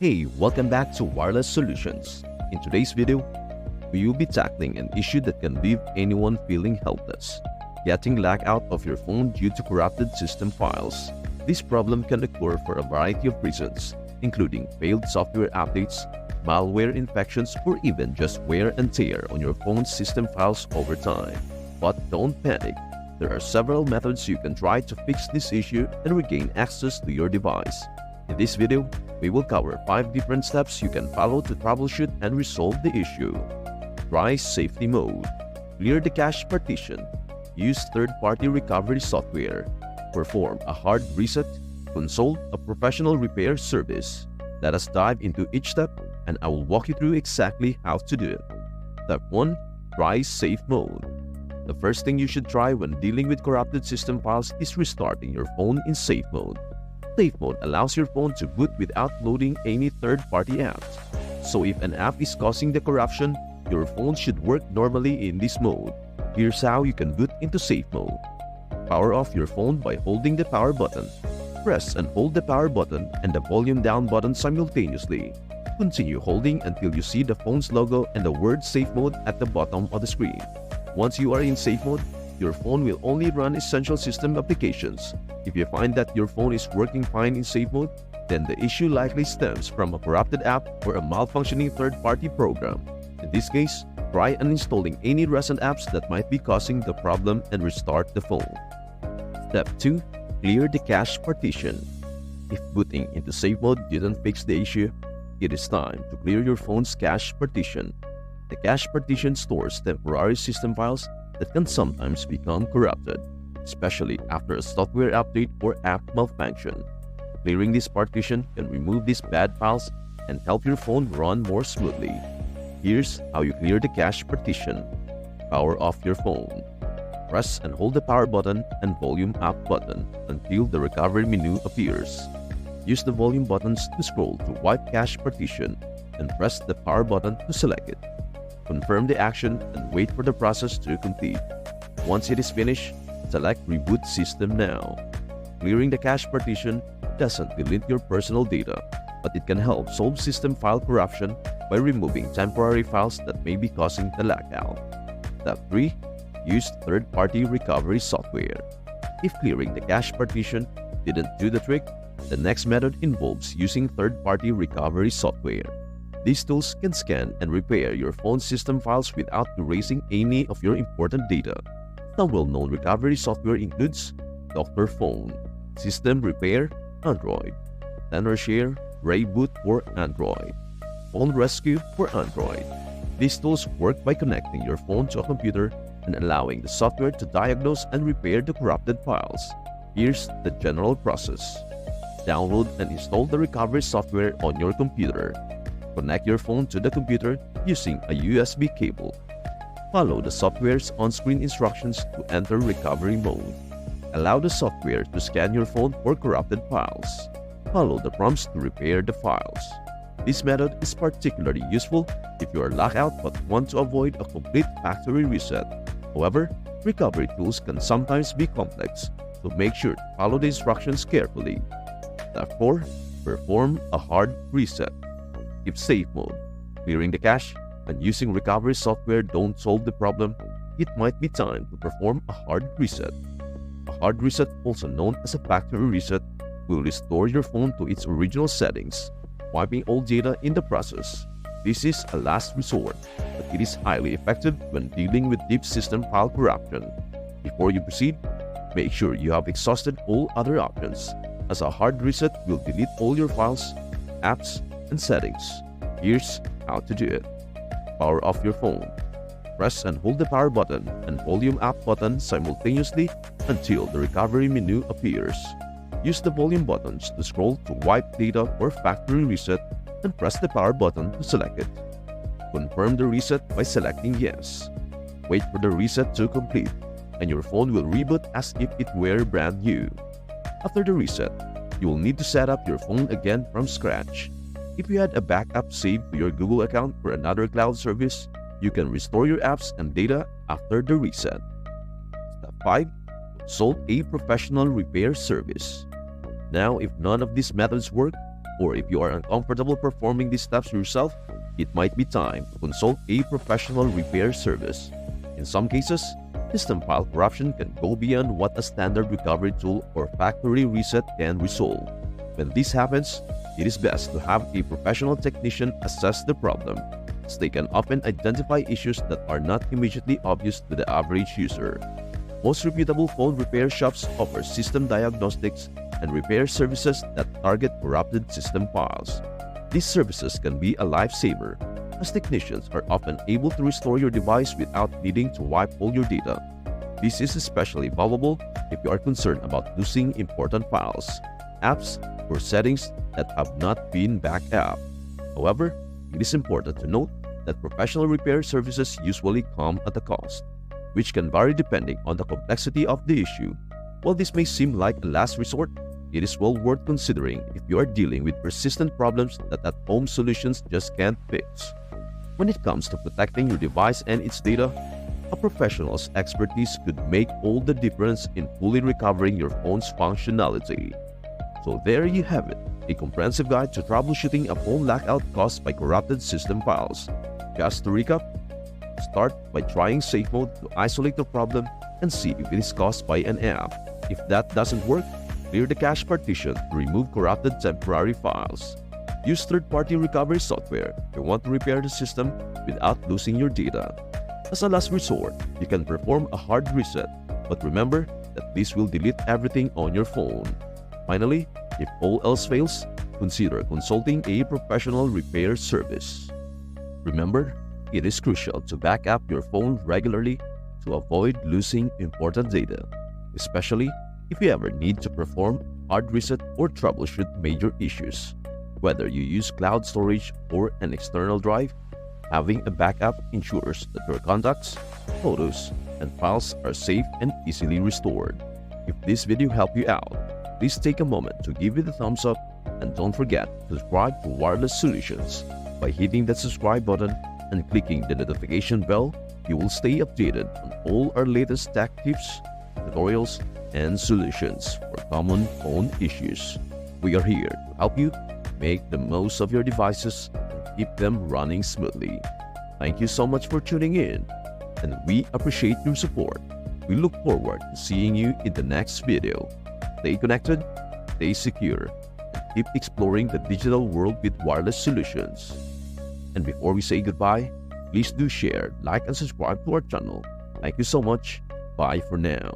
Hey, welcome back to Wireless Solutions. In today's video, we will be tackling an issue that can leave anyone feeling helpless: getting lag out of your phone due to corrupted system files. This problem can occur for a variety of reasons, including failed software updates, malware infections, or even just wear and tear on your phone's system files over time. But don't panic. There are several methods you can try to fix this issue and regain access to your device. In this video, we will cover 5 different steps you can follow to troubleshoot and resolve the issue. Try safety mode. Clear the cache partition. Use third-party recovery software. Perform a hard reset. Consult a professional repair service. Let us dive into each step, and I will walk you through exactly how to do it. Step 1. Try safe mode. The first thing you should try when dealing with corrupted system files is restarting your phone in safe mode. Safe mode allows your phone to boot without loading any third-party apps. So if an app is causing the corruption, your phone should work normally in this mode. Here's how you can boot into safe mode. Power off your phone by holding the power button. Press and hold the power button and the volume down button simultaneously. Continue holding until you see the phone's logo and the word safe mode at the bottom of the screen. Once you are in safe mode, your phone will only run essential system applications. If you find that your phone is working fine in safe mode, then the issue likely stems from a corrupted app or a malfunctioning third-party program. In this case, try uninstalling any recent apps that might be causing the problem and restart the phone. Step 2. Clear the cache partition. If booting into safe mode didn't fix the issue, it is time to clear your phone's cache partition. The cache partition stores temporary system files that can sometimes become corrupted, especially after a software update or app malfunction. Clearing this partition can remove these bad files and help your phone run more smoothly. Here's how you clear the cache partition. Power off your phone. Press and hold the power button and volume up button until the recovery menu appears. Use the volume buttons to scroll to wipe cache partition and press the power button to select it. Confirm the action and wait for the process to complete. Once it is finished, select Reboot System Now. Clearing the cache partition doesn't delete your personal data, but it can help solve system file corruption by removing temporary files that may be causing the lockout. Step 3. Use third-party recovery software. If clearing the cache partition didn't do the trick, the next method involves using third-party recovery software. These tools can scan and repair your phone's system files without erasing any of your important data. Some well-known recovery software includes Dr. Phone, System Repair, Android, TenorShare, Rayboot for Android, Phone Rescue for Android. These tools work by connecting your phone to a computer and allowing the software to diagnose and repair the corrupted files. Here's the general process. Download and install the recovery software on your computer. Connect your phone to the computer using a USB cable. Follow the software's on-screen instructions to enter recovery mode. Allow the software to scan your phone for corrupted files. Follow the prompts to repair the files. This method is particularly useful if you are locked out but want to avoid a complete factory reset. However, recovery tools can sometimes be complex, so make sure to follow the instructions carefully. Step 4. Perform a hard reset. If safe mode, clearing the cache, and using recovery software don't solve the problem, it might be time to perform a hard reset. A hard reset, also known as a factory reset, will restore your phone to its original settings, wiping all data in the process. This is a last resort, but it is highly effective when dealing with deep system file corruption. Before you proceed, make sure you have exhausted all other options, as a hard reset will delete all your files, apps, and settings. Here's how to do it. Power off your phone. Press and hold the power button and volume up button simultaneously until the recovery menu appears. Use the volume buttons to scroll to wipe data or factory reset and press the power button to select it. Confirm the reset by selecting Yes. Wait for the reset to complete, and your phone will reboot as if it were brand new. After the reset, you will need to set up your phone again from scratch. If you had a backup saved to your Google account for another cloud service, you can restore your apps and data after the reset. Step 5. Consult a professional repair service. Now, if none of these methods work, Or if you are uncomfortable performing these steps yourself, it might be time to consult a professional repair service. In some cases, system file corruption can go beyond what a standard recovery tool or factory reset can resolve. When this happens, it is best to have a professional technician assess the problem, as they can often identify issues that are not immediately obvious to the average user. Most reputable phone repair shops offer system diagnostics and repair services that target corrupted system files. These services can be a lifesaver, as technicians are often able to restore your device without needing to wipe all your data. This is especially valuable if you are concerned about losing important files, apps, or settings that have not been backed up. However, it is important to note that professional repair services usually come at a cost, which can vary depending on the complexity of the issue. While this may seem like a last resort, it is well worth considering if you are dealing with persistent problems that at-home solutions just can't fix. When it comes to protecting your device and its data, a professional's expertise could make all the difference in fully recovering your phone's functionality. So there you have it, a comprehensive guide to troubleshooting a phone lockout caused by corrupted system files. Just to recap, start by trying safe mode to isolate the problem and see if it is caused by an app. If that doesn't work, clear the cache partition to remove corrupted temporary files. Use third-party recovery software if you want to repair the system without losing your data. As a last resort, you can perform a hard reset, but remember that this will delete everything on your phone. Finally, if all else fails, consider consulting a professional repair service. Remember, it is crucial to back up your phone regularly to avoid losing important data, especially if you ever need to perform hard reset or troubleshoot major issues. Whether you use cloud storage or an external drive, having a backup ensures that your contacts, photos, and files are safe and easily restored. If this video helped you out, please take a moment to give it a thumbs up, and don't forget to subscribe to Wireless Solutions. By hitting that subscribe button and clicking the notification bell, you will stay updated on all our latest tech tips, tutorials, and solutions for common phone issues. We are here to help you make the most of your devices and keep them running smoothly. Thank you so much for tuning in, and we appreciate your support. We look forward to seeing you in the next video. Stay connected, stay secure, and keep exploring the digital world with Wireless Solutions. And before we say goodbye, please do share, like, and subscribe to our channel. Thank you so much. Bye for now.